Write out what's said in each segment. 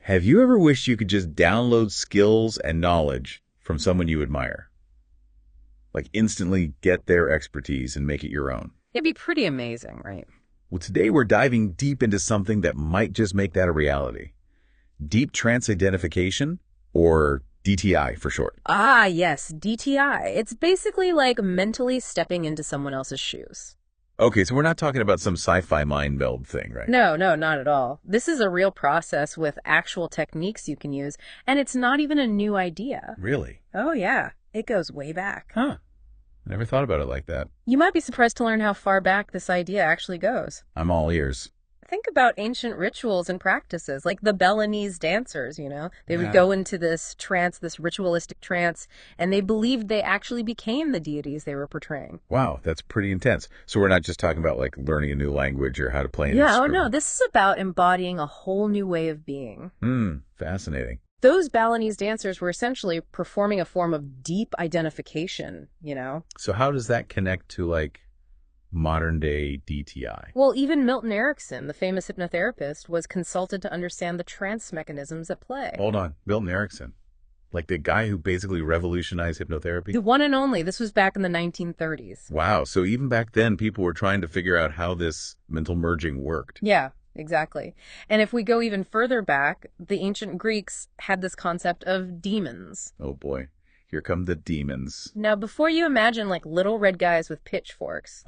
Have you ever wished you could just download skills and knowledge from someone you admire? Like instantly get their expertise and make it your own? It'd be pretty amazing, right? Well, today we're diving deep into something that might just make that a reality. Deep Trance Identification, or DTI for short. Ah, yes, DTI. It's basically like mentally stepping into someone else's shoes. Okay, so we're not talking about some sci-fi mind meld thing, right? No, not at all. This is a real process with actual techniques you can use, and it's not even a new idea. Really? Oh, yeah. It goes way back. Huh. I never thought about it like that. You might be surprised to learn how far back this idea actually goes. I'm all ears. Think about ancient rituals and practices, like the Balinese dancers, They would go into this trance, this ritualistic trance, and they believed they actually became the deities they were portraying. Wow, that's pretty intense. So we're not just talking about like learning a new language or how to play an Yeah, instrument. oh no, this is about embodying a whole new way of being. Fascinating. Those Balinese dancers were essentially performing a form of deep identification, So how does that connect to like modern day DTI? Well, even Milton Erickson, the famous hypnotherapist, was consulted to understand the trance mechanisms at play. Hold on, Milton Erickson. Like the guy who basically revolutionized hypnotherapy? The one and only. This was back in the 1930s. Wow, so even back then people were trying to figure out how this mental merging worked. Yeah, exactly. And if we go even further back, the ancient Greeks had this concept of demons. Oh boy, here come the demons. Now, before you imagine like little red guys with pitchforks,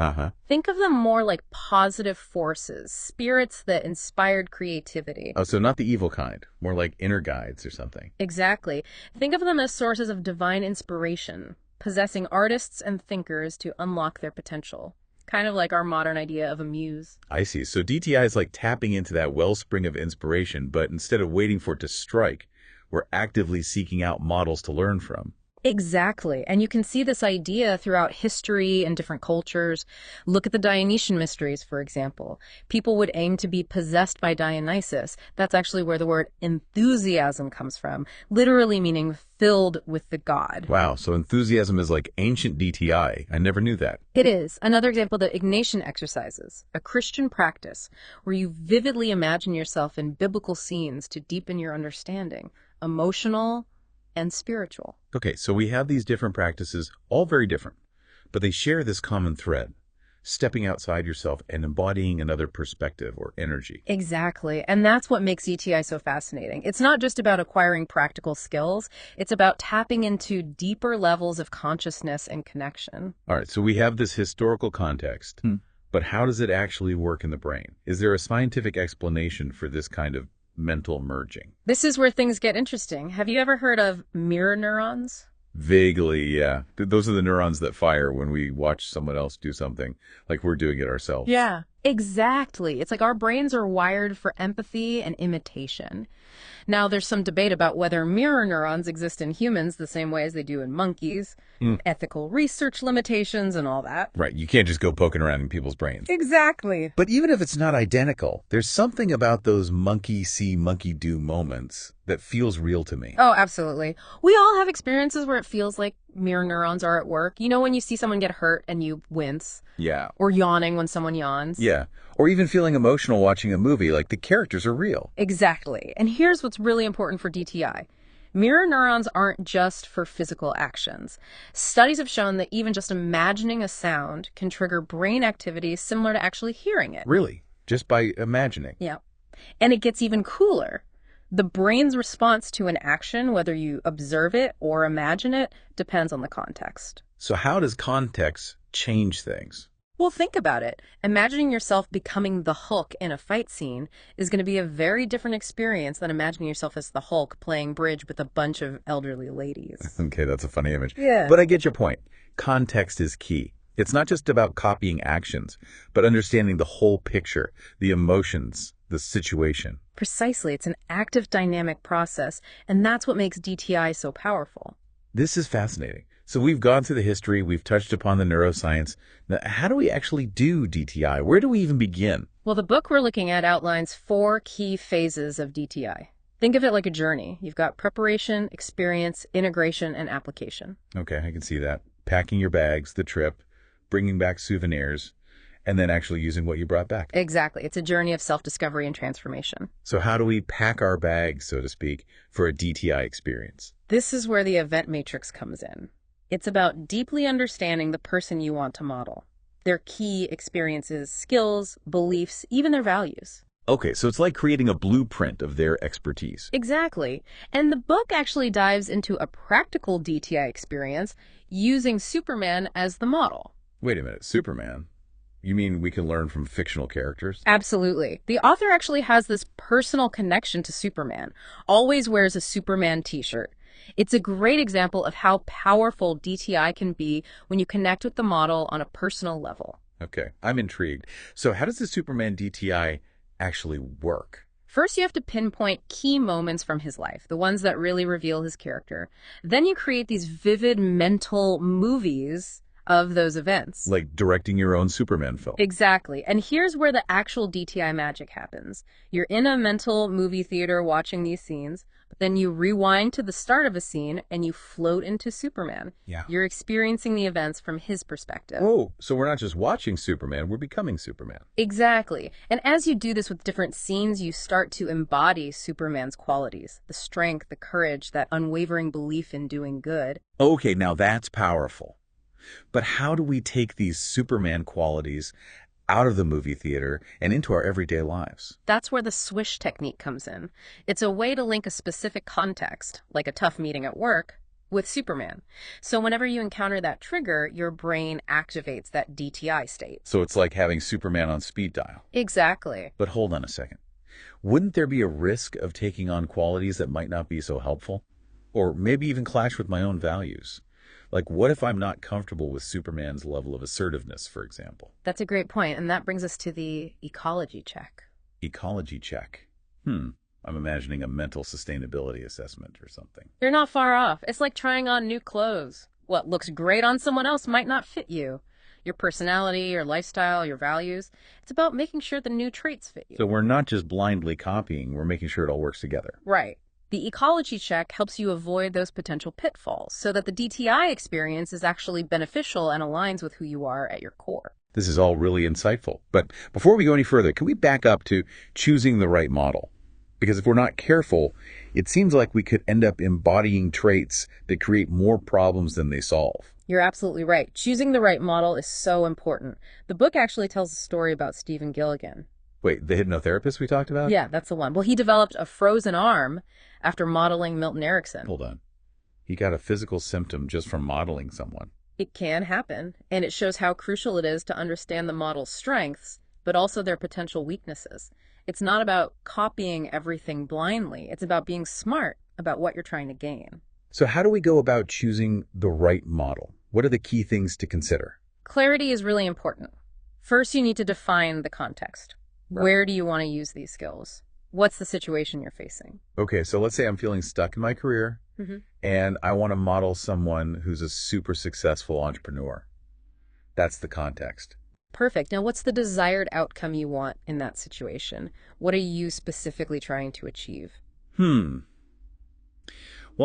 think of them more like positive forces, spirits that inspired creativity. Oh, so not the evil kind, more like inner guides or something. Exactly. Think of them as sources of divine inspiration, possessing artists and thinkers to unlock their potential. Kind of like our modern idea of a muse. I see. So DTI is like tapping into that wellspring of inspiration, but instead of waiting for it to strike, we're actively seeking out models to learn from. Exactly. And you can see this idea throughout history and different cultures. Look at the Dionysian mysteries, for example. People would aim to be possessed by Dionysus. That's actually where the word enthusiasm comes from, literally meaning filled with the god. Wow, so enthusiasm is like ancient DTI. I never knew that. It is. Another example, the Ignatian exercises, a Christian practice where you vividly imagine yourself in biblical scenes to deepen your understanding, emotional and spiritual. Okay, so we have these different practices, all very different, but they share this common thread, stepping outside yourself and embodying another perspective or energy. Exactly, and that's what makes DTI so fascinating. It's not just about acquiring practical skills, it's about tapping into deeper levels of consciousness and connection. All right, so we have this historical context, but how does it actually work in the brain? Is there a scientific explanation for this kind of mental merging? This is where things get interesting. Have you ever heard of mirror neurons? Vaguely, yeah. Those are the neurons that fire when we watch someone else do something like we're doing it ourselves. Yeah, exactly. It's like our brains are wired for empathy and imitation. Now, there's some debate about whether mirror neurons exist in humans the same way as they do in monkeys, ethical research limitations and all that. Right, you can't just go poking around in people's brains. Exactly. But even if it's not identical, there's something about those monkey see, monkey do moments that feels real to me. Oh, absolutely. We all have experiences where it feels like mirror neurons are at work. You know when you see someone get hurt and you wince? Yeah. Or yawning when someone yawns? Yeah. Or even feeling emotional watching a movie, like the characters are real. Exactly. And here's what's really important for DTI. Mirror neurons aren't just for physical actions. Studies have shown that even just imagining a sound can trigger brain activity similar to actually hearing it. Really? Just by imagining? Yeah. And it gets even cooler. The brain's response to an action, whether you observe it or imagine it, depends on the context. So how does context change things? Well, think about it. Imagining yourself becoming the Hulk in a fight scene is going to be a very different experience than imagining yourself as the Hulk playing bridge with a bunch of elderly ladies. Okay, that's a funny image. Yeah. But I get your point. Context is key. It's not just about copying actions, but understanding the whole picture, the emotions, the situation. Precisely. It's an active, dynamic process, and that's what makes DTI so powerful. This is fascinating. So we've gone through the history, we've touched upon the neuroscience. Now, how do we actually do DTI? Where do we even begin? Well, the book we're looking at outlines 4 key phases of DTI. Think of it like a journey. You've got preparation, experience, integration, and application. Okay, I can see that. Packing your bags, the trip, bringing back souvenirs. and then actually using what you brought back. Exactly. It's a journey of self-discovery and transformation. So how do we pack our bags, so to speak, for a DTI experience? This is where the event matrix comes in. It's about deeply understanding the person you want to model, their key experiences, skills, beliefs, even their values. Okay, so it's like creating a blueprint of their expertise. Exactly. And the book actually dives into a practical DTI experience using Superman as the model. Wait a minute, Superman? You mean we can learn from fictional characters? Absolutely. The author actually has this personal connection to Superman, always wears a Superman t-shirt. It's a great example of how powerful DTI can be when you connect with the model on a personal level. Okay, I'm intrigued. So how does the Superman DTI actually work? First, you have to pinpoint key moments from his life, the ones that really reveal his character. Then you create these vivid mental movies of those events. Like directing your own Superman film. Exactly. And here's where the actual DTI magic happens. You're in a mental movie theater watching these scenes, but then you rewind to the start of a scene and you float into Superman. Yeah. You're experiencing the events from his perspective. Oh, so we're not just watching Superman, we're becoming Superman. Exactly. And as you do this with different scenes, you start to embody Superman's qualities, the strength, the courage, that unwavering belief in doing good. Okay, now that's powerful. But how do we take these Superman qualities out of the movie theater and into our everyday lives? That's where the Swish technique comes in. It's a way to link a specific context, like a tough meeting at work, with Superman. So whenever you encounter that trigger, your brain activates that DTI state. So it's like having Superman on speed dial. Exactly. But hold on a second. Wouldn't there be a risk of taking on qualities that might not be so helpful? Or maybe even clash with my own values? Like, what if I'm not comfortable with Superman's level of assertiveness, for example? That's a great point, and that brings us to the ecology check. Ecology check. I'm imagining a mental sustainability assessment or something. You're not far off. It's like trying on new clothes. What looks great on someone else might not fit you. Your personality, your lifestyle, your values. It's about making sure the new traits fit you. So we're not just blindly copying, we're making sure it all works together. Right. The ecology check helps you avoid those potential pitfalls so that the DTI experience is actually beneficial and aligns with who you are at your core. This is all really insightful. But before we go any further, can we back up to choosing the right model? Because if we're not careful, it seems like we could end up embodying traits that create more problems than they solve. You're absolutely right. Choosing the right model is so important. The book actually tells a story about Stephen Gilligan. Wait, the hypnotherapist we talked about? Yeah, that's the one. Well, he developed a frozen arm after modeling Milton Erickson. Hold on. He got a physical symptom just from modeling someone. It can happen, and it shows how crucial it is to understand the model's strengths, but also their potential weaknesses. It's not about copying everything blindly. It's about being smart about what you're trying to gain. So how do we go about choosing the right model? What are the key things to consider? Clarity is really important. First, you need to define the context. Where do you want to use these skills? What's the situation you're facing? Okay, so let's say I'm feeling stuck in my career and I want to model someone who's a super successful entrepreneur. That's the context. Perfect. Now, what's the desired outcome you want in that situation? What are you specifically trying to achieve? Well,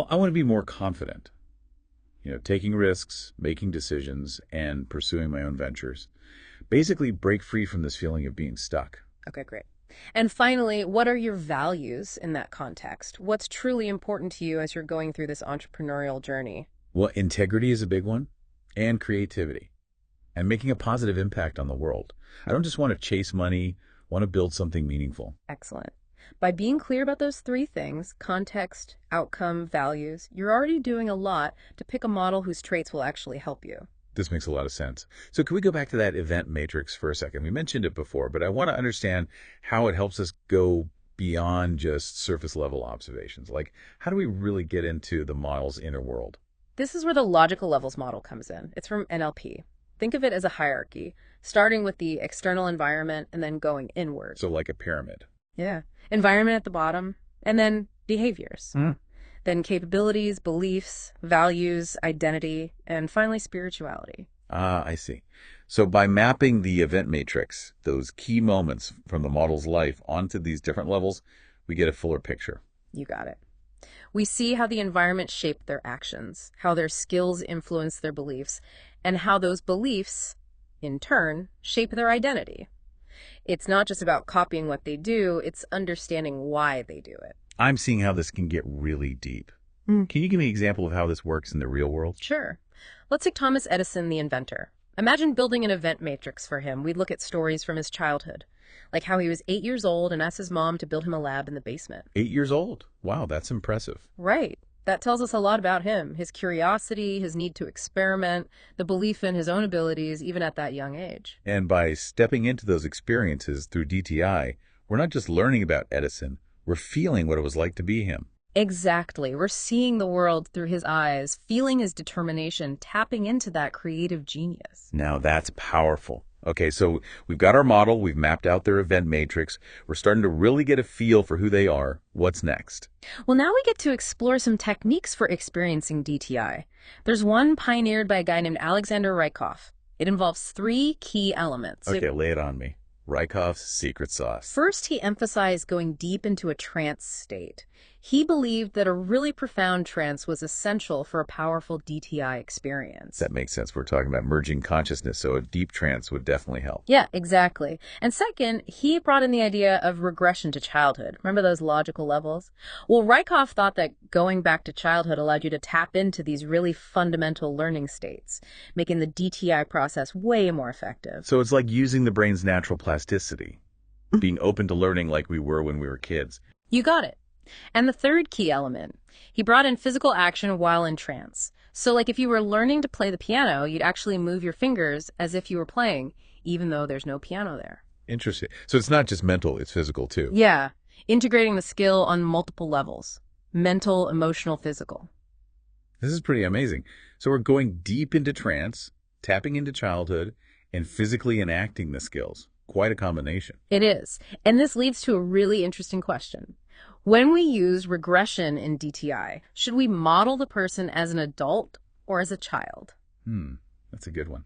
I want to be more confident. Taking risks, making decisions, and pursuing my own ventures. Basically, break free from this feeling of being stuck. Okay, great. And finally, what are your values in that context? What's truly important to you as you're going through this entrepreneurial journey? Well, integrity is a big one, and creativity, and making a positive impact on the world. I don't just want to chase money, I want to build something meaningful. Excellent. By being clear about those three things, context, outcome, values, you're already doing a lot to pick a model whose traits will actually help you. This makes a lot of sense. So can we go back to that event matrix for a second? We mentioned it before, but I want to understand how it helps us go beyond just surface level observations. Like, how do we really get into the model's inner world? This is where the logical levels model comes in. It's from NLP. Think of it as a hierarchy, starting with the external environment and then going inward. So like a pyramid. Yeah. Environment at the bottom, and then behaviors. Then capabilities, beliefs, values, identity, and finally spirituality. Ah, I see. So by mapping the event matrix, those key moments from the model's life onto these different levels, we get a fuller picture. You got it. We see how the environment shaped their actions, how their skills influence their beliefs, and how those beliefs in turn, shape their identity. It's not just about copying what they do, it's understanding why they do it. I'm seeing how this can get really deep. Can you give me an example of how this works in the real world? Sure. Let's take Thomas Edison, the inventor. Imagine building an event matrix for him. We'd look at stories from his childhood, like how he was 8 years old and asked his mom to build him a lab in the basement. 8 years old. Wow, that's impressive. Right. That tells us a lot about him, his curiosity, his need to experiment, the belief in his own abilities, even at that young age. And by stepping into those experiences through DTI, we're not just learning about Edison, we're feeling what it was like to be him. Exactly. We're seeing the world through his eyes, feeling his determination, tapping into that creative genius. Now that's powerful. Okay, so we've got our model, we've mapped out their event matrix, we're starting to really get a feel for who they are. What's next? Well, now we get to explore some techniques for experiencing DTI. There's one pioneered by a guy named Alexander Rykov. It involves 3 key elements. Okay, lay it on me. Rykov's secret sauce. First, he emphasized going deep into a trance state. He believed that a really profound trance was essential for a powerful DTI experience. That makes sense. We're talking about merging consciousness, so a deep trance would definitely help. Yeah, exactly. And second, he brought in the idea of regression to childhood. Remember those logical levels? Well, Rykov thought that going back to childhood allowed you to tap into these really fundamental learning states, making the DTI process way more effective. So it's like using the brain's natural plasticity, being open to learning like we were when we were kids. You got it. And the third key element, he brought in physical action while in trance. So like if you were learning to play the piano, you'd actually move your fingers as if you were playing, even though there's no piano there. Interesting. So it's not just mental, it's physical too. Yeah, integrating the skill on multiple levels, mental, emotional, physical. This is pretty amazing. So we're going deep into trance, tapping into childhood, and physically enacting the skills. Quite a combination. It is. And this leads to a really interesting question. When we use regression in DTI, should we model the person as an adult or as a child? That's a good one.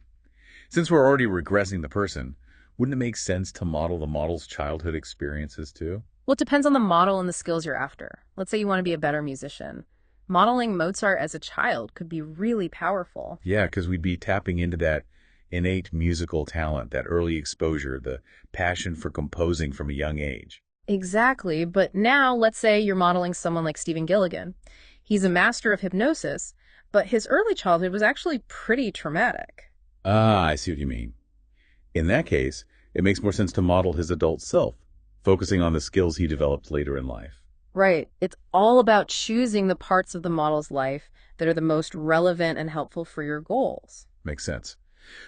Since we're already regressing the person, wouldn't it make sense to model the model's childhood experiences too? Well, it depends on the model and the skills you're after. Let's say you want to be a better musician. Modeling Mozart as a child could be really powerful. Yeah, because we'd be tapping into that innate musical talent, that early exposure, the passion for composing from a young age. Exactly, but now let's say you're modeling someone like Stephen Gilligan. He's a master of hypnosis, but his early childhood was actually pretty traumatic. Ah, I see what you mean. In that case, it makes more sense to model his adult self, focusing on the skills he developed later in life. Right. It's all about choosing the parts of the model's life that are the most relevant and helpful for your goals. Makes sense.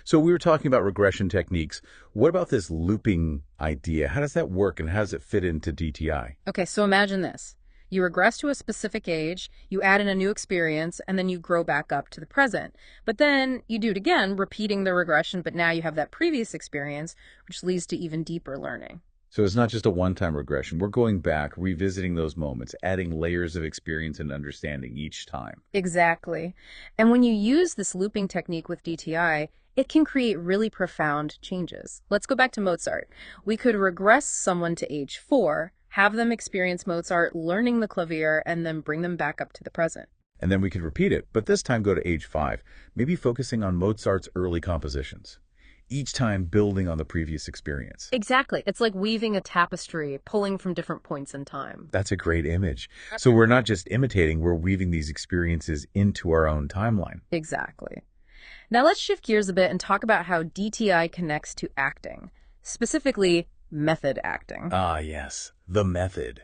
So we were talking about regression techniques. What about this looping idea? How does that work and how does it fit into DTI? Okay, so imagine this. You regress to a specific age, you add in a new experience, and then you grow back up to the present. But then you do it again, repeating the regression, but now you have that previous experience, which leads to even deeper learning. So it's not just a one-time regression. We're going back, revisiting those moments, adding layers of experience and understanding each time. Exactly. And when you use this looping technique with DTI, it can create really profound changes. Let's go back to Mozart. We could regress someone to age 4, have them experience Mozart learning the clavier, and then bring them back up to the present. And then we could repeat it, but this time go to age 5, maybe focusing on Mozart's early compositions, each time building on the previous experience. Exactly. It's like weaving a tapestry, pulling from different points in time. That's a great image. So we're not just imitating, we're weaving these experiences into our own timeline. Exactly. Now let's shift gears a bit and talk about how DTI connects to acting, specifically method acting. Ah, yes, the method.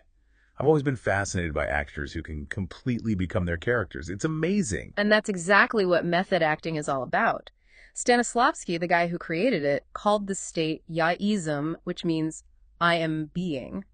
I've always been fascinated by actors who can completely become their characters. It's amazing. And that's exactly what method acting is all about. Stanislavski, the guy who created it, called the state yaism, which means I am being.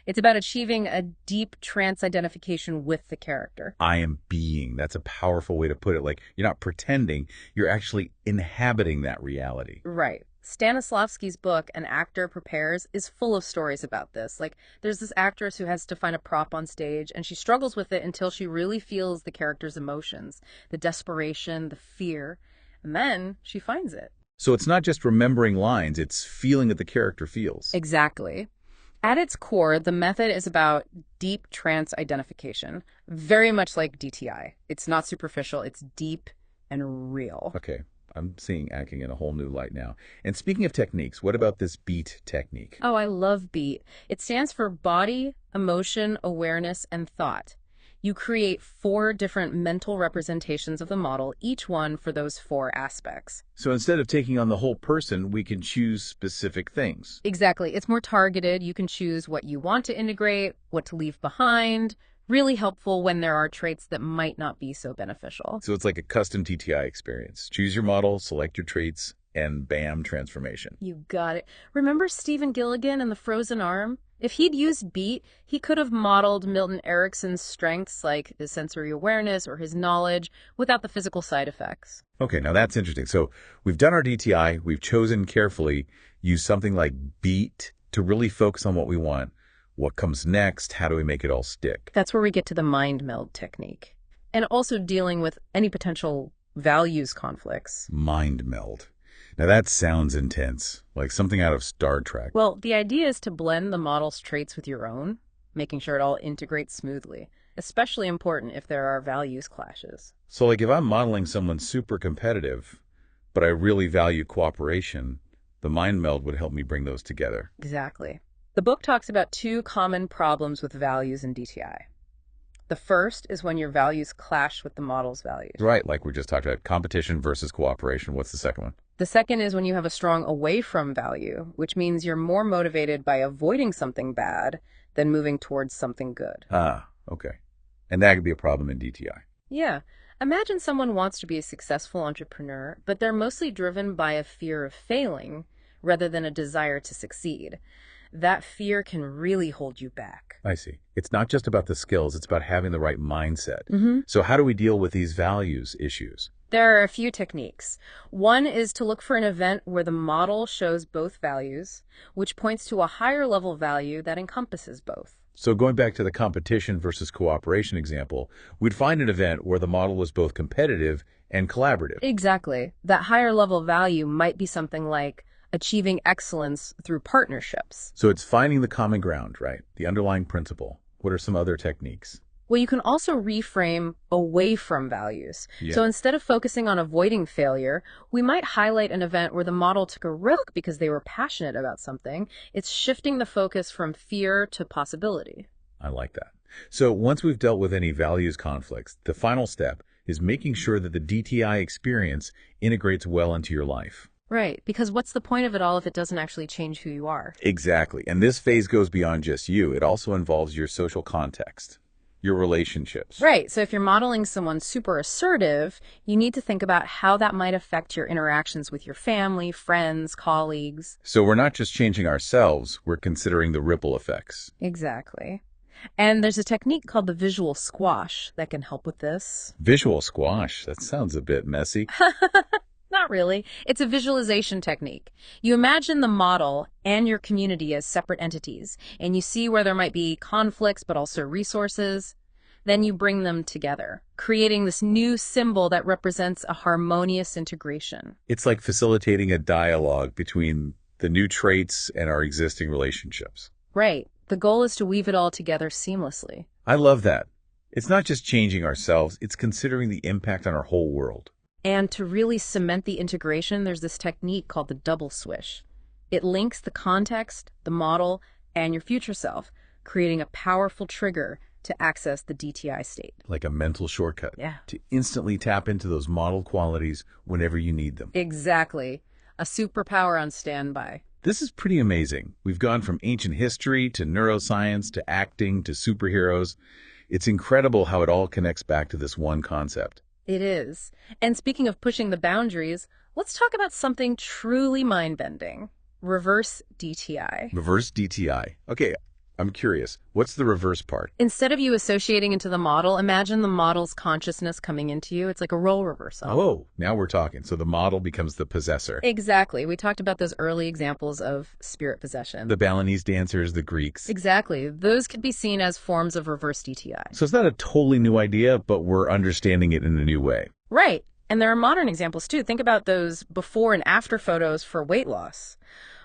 It's about achieving a deep trance identification with the character. I am being. That's a powerful way to put it. Like, you're not pretending, you're actually inhabiting that reality. Right. Stanislavski's book, An Actor Prepares, is full of stories about this. Like, there's this actress who has to find a prop on stage, and she struggles with it until she really feels the character's emotions, the desperation, the fear, and then she finds it. So it's not just remembering lines, it's feeling that the character feels. Exactly. At its core, the method is about deep trance identification, very much like DTI. It's not superficial, it's deep and real. Okay, I'm seeing acting in a whole new light now. And speaking of techniques, what about this BEAT technique? Oh, I love BEAT. It stands for body, emotion, awareness, and thought. You create 4 different mental representations of the model, each one for those 4 aspects. So instead of taking on the whole person, we can choose specific things. Exactly. It's more targeted. You can choose what you want to integrate, what to leave behind. Really helpful when there are traits that might not be so beneficial. So it's like a custom TTI experience. Choose your model, select your traits, and bam, transformation. You got it. Remember Stephen Gilligan and the frozen arm? If he'd used BEAT, he could have modeled Milton Erickson's strengths like his sensory awareness or his knowledge without the physical side effects. Okay, now that's interesting. So we've done our DTI, we've chosen carefully, used something like BEAT to really focus on what we want. What comes next? How do we make it all stick? That's where we get to the mind meld technique. And also dealing with any potential values conflicts. Mind meld. Now that sounds intense, like something out of Star Trek. Well, the idea is to blend the model's traits with your own, making sure it all integrates smoothly, especially important if there are values clashes. So like if I'm modeling someone super competitive, but I really value cooperation, the mind meld would help me bring those together. Exactly. The book talks about 2 common problems with values in DTI. The first is when your values clash with the model's values. Right, like we just talked about, competition versus cooperation. What's the second one? The second is when you have a strong away from value, which means you're more motivated by avoiding something bad than moving towards something good. Ah, okay. And that could be a problem in DTI. Yeah. Imagine someone wants to be a successful entrepreneur, but they're mostly driven by a fear of failing rather than a desire to succeed. That fear can really hold you back. I see. It's not just about the skills, it's about having the right mindset. Mm-hmm. So how do we deal with these values issues? There are a few techniques. One is to look for an event where the model shows both values, which points to a higher level value that encompasses both. So going back to the competition versus cooperation example, we'd find an event where the model was both competitive and collaborative. Exactly. That higher level value might be something like achieving excellence through partnerships. So it's finding the common ground, right? The underlying principle. What are some other techniques? Well, you can also reframe away from values. Yeah. So instead of focusing on avoiding failure, we might highlight an event where the model took a risk because they were passionate about something. It's shifting the focus from fear to possibility. I like that. So once we've dealt with any values conflicts, the final step is making sure that the DTI experience integrates well into your life. Right, because what's the point of it all if it doesn't actually change who you are? Exactly. And this phase goes beyond just you. It also involves your social context, your relationships. Right, so if you're modeling someone super assertive, you need to think about how that might affect your interactions with your family, friends, colleagues. So we're not just changing ourselves, we're considering the ripple effects. Exactly. And there's a technique called the visual squash that can help with this. Visual squash. That sounds a bit messy. Not really. It's a visualization technique. You imagine the model and your community as separate entities, and you see where there might be conflicts but also resources. Then you bring them together, creating this new symbol that represents a harmonious integration. It's like facilitating a dialogue between the new traits and our existing relationships. Right. The goal is to weave it all together seamlessly. I love that. It's not just changing ourselves, it's considering the impact on our whole world. And to really cement the integration, there's this technique called the double swish. It links the context, the model, and your future self, creating a powerful trigger to access the DTI state. Like a mental shortcut. Yeah. To instantly tap into those model qualities whenever you need them. Exactly. A superpower on standby. This is pretty amazing. We've gone from ancient history to neuroscience to acting to superheroes. It's incredible how it all connects back to this one concept. It is. And speaking of pushing the boundaries, let's talk about something truly mind-bending. Reverse-DTI. Reverse-DTI. Okay, I'm curious. What's the reverse part? Instead of you associating into the model, imagine the model's consciousness coming into you. It's like a role reversal. Oh, now we're talking. So the model becomes the possessor. Exactly. We talked about those early examples of spirit possession. The Balinese dancers, the Greeks. Exactly. Those could be seen as forms of reverse-DTI. So it's not a totally new idea, but we're understanding it in a new way. Right. And there are modern examples, too. Think about those before and after photos for weight loss.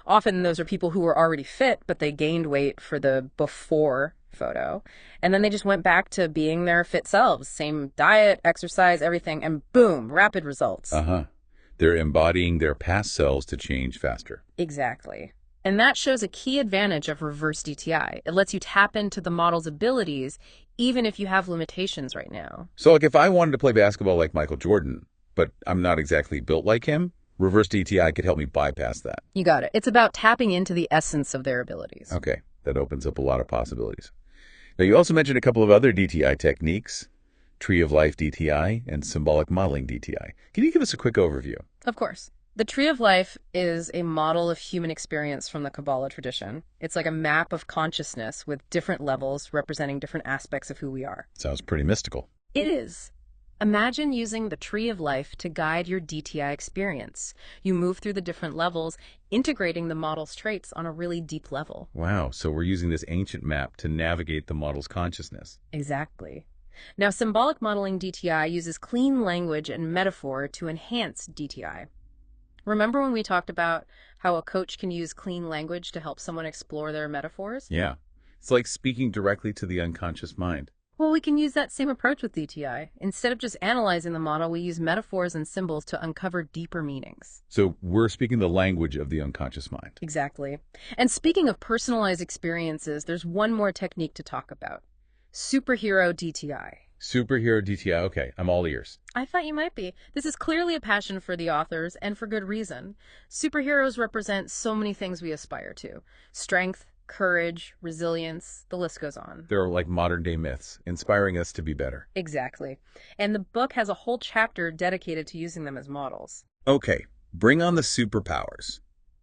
Often those are people who were already fit, but they gained weight for the before photo. And then they just went back to being their fit selves. Same diet, exercise, everything, and boom, rapid results. Uh-huh. They're embodying their past selves to change faster. Exactly. And that shows a key advantage of reverse-DTI. It lets you tap into the model's abilities, even if you have limitations right now. So like if I wanted to play basketball like Michael Jordan, but I'm not exactly built like him, reverse DTI could help me bypass that. You got it. It's about tapping into the essence of their abilities. Okay, that opens up a lot of possibilities. Now, you also mentioned a couple of other DTI techniques, Tree of Life DTI and Symbolic Modeling DTI. Can you give us a quick overview? Of course. The Tree of Life is a model of human experience from the Kabbalah tradition. It's like a map of consciousness with different levels representing different aspects of who we are. Sounds pretty mystical. It is. Imagine using the Tree of Life to guide your DTI experience. You move through the different levels, integrating the model's traits on a really deep level. Wow, so we're using this ancient map to navigate the model's consciousness. Exactly. Now, symbolic modeling DTI uses clean language and metaphor to enhance DTI. Remember when we talked about how a coach can use clean language to help someone explore their metaphors? Yeah, it's like speaking directly to the unconscious mind. Well, we can use that same approach with DTI. Instead of just analyzing the model, we use metaphors and symbols to uncover deeper meanings. So we're speaking the language of the unconscious mind. Exactly. And speaking of personalized experiences, there's one more technique to talk about. Superhero DTI. Superhero DTI, okay, I'm all ears. I thought you might be. This is clearly a passion for the authors, and for good reason. Superheroes represent so many things we aspire to. Strength, courage, resilience, the list goes on. They're like modern day myths, inspiring us to be better. Exactly. And the book has a whole chapter dedicated to using them as models. Okay, bring on the superpowers.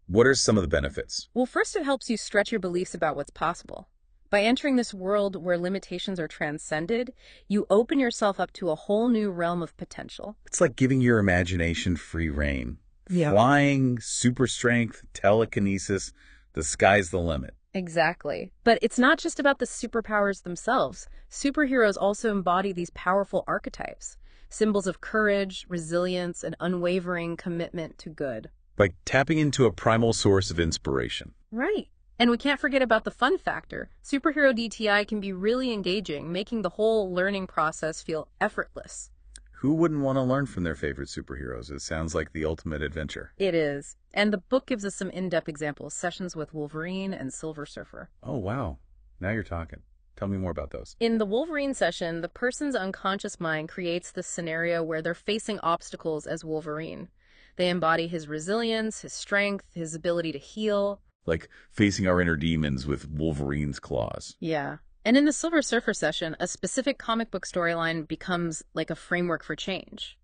What are some of the benefits? Well, first it helps you stretch your beliefs about what's possible. By entering this world where limitations are transcended, you open yourself up to a whole new realm of potential. It's like giving your imagination free rein. Yeah. Flying, super strength, telekinesis, the sky's the limit. Exactly. But it's not just about the superpowers themselves. Superheroes also embody these powerful archetypes, symbols of courage, resilience, and unwavering commitment to good. Like tapping into a primal source of inspiration. Right. And we can't forget about the fun factor. Superhero DTI can be really engaging, making the whole learning process feel effortless. Who wouldn't want to learn from their favorite superheroes? It sounds like the ultimate adventure. It is. And the book gives us some in-depth examples, sessions with Wolverine and Silver Surfer. Oh, wow. Now you're talking. Tell me more about those. In the Wolverine session, the person's unconscious mind creates this scenario where they're facing obstacles as Wolverine. They embody his resilience, his strength, his ability to heal. Like facing our inner demons with Wolverine's claws. Yeah. And in the Silver Surfer session, a specific comic book storyline becomes like a framework for change.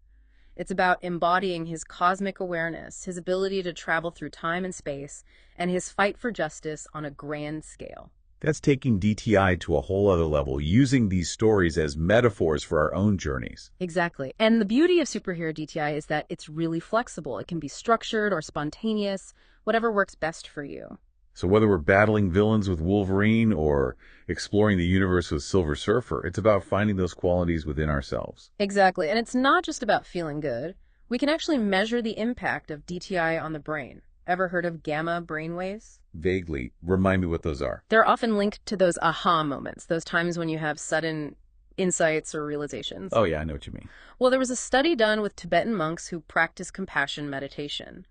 It's about embodying his cosmic awareness, his ability to travel through time and space, and his fight for justice on a grand scale. That's taking DTI to a whole other level, using these stories as metaphors for our own journeys. Exactly. And the beauty of superhero DTI is that it's really flexible. It can be structured or spontaneous, whatever works best for you. So whether we're battling villains with Wolverine or exploring the universe with Silver Surfer, it's about finding those qualities within ourselves. Exactly. And it's not just about feeling good. We can actually measure the impact of DTI on the brain. Ever heard of gamma brainwaves? Vaguely. Remind me what those are. They're often linked to those aha moments, those times when you have sudden insights or realizations. Oh, yeah, I know what you mean. Well, there was a study done with Tibetan monks who practice compassion meditation.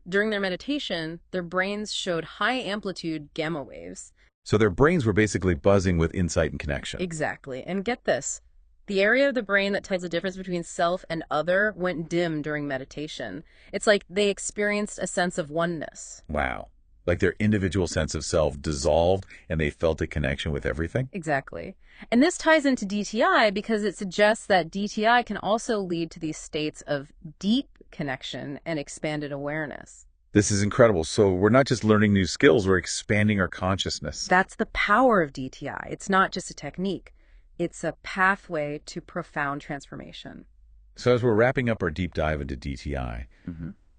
During their meditation, their brains showed high-amplitude gamma waves. So their brains were basically buzzing with insight and connection. Exactly. And get this. The area of the brain that tells the difference between self and other went dim during meditation. It's like they experienced a sense of oneness. Wow. Like their individual sense of self dissolved and they felt a connection with everything? Exactly. And this ties into DTI because it suggests that DTI can also lead to these states of deep connection and expanded awareness. This is incredible. So we're not just learning new skills, we're expanding our consciousness. That's the power of DTI. It's not just a technique. It's a pathway to profound transformation. So as we're wrapping up our deep dive into DTI,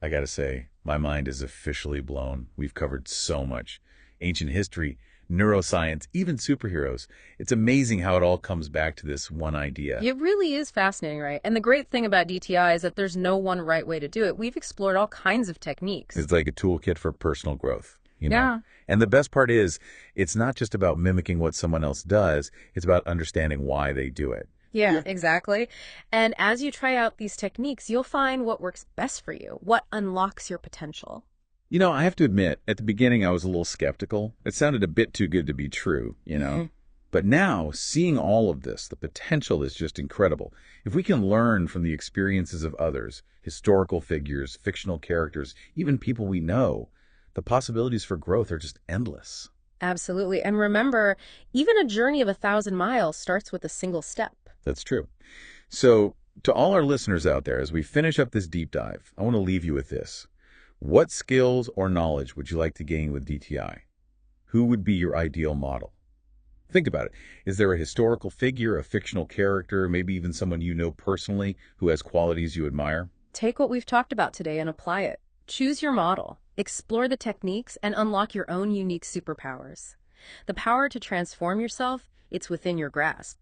I got to say, my mind is officially blown. We've covered so much. Ancient history, neuroscience, even superheroes. It's amazing how it all comes back to this one idea. It really is fascinating, right? And the great thing about DTI is that there's no one right way to do it. We've explored all kinds of techniques. It's like a toolkit for personal growth. You know? Yeah. And the best part is, it's not just about mimicking what someone else does. It's about understanding why they do it. Yeah, exactly. And as you try out these techniques, you'll find what works best for you, what unlocks your potential. I have to admit, at the beginning I was a little skeptical. It sounded a bit too good to be true. But now, seeing all of this, the potential is just incredible. If we can learn from the experiences of others, historical figures, fictional characters, even people we know, the possibilities for growth are just endless. Absolutely. And remember, even a journey of 1,000 miles starts with a single step. That's true. So, to all our listeners out there, as we finish up this deep dive, I want to leave you with this. What skills or knowledge would you like to gain with DTI? Who would be your ideal model? Think about it. Is there a historical figure, a fictional character, maybe even someone you know personally who has qualities you admire? Take what we've talked about today and apply it. Choose your model, explore the techniques, and unlock your own unique superpowers. The power to transform yourself, it's within your grasp.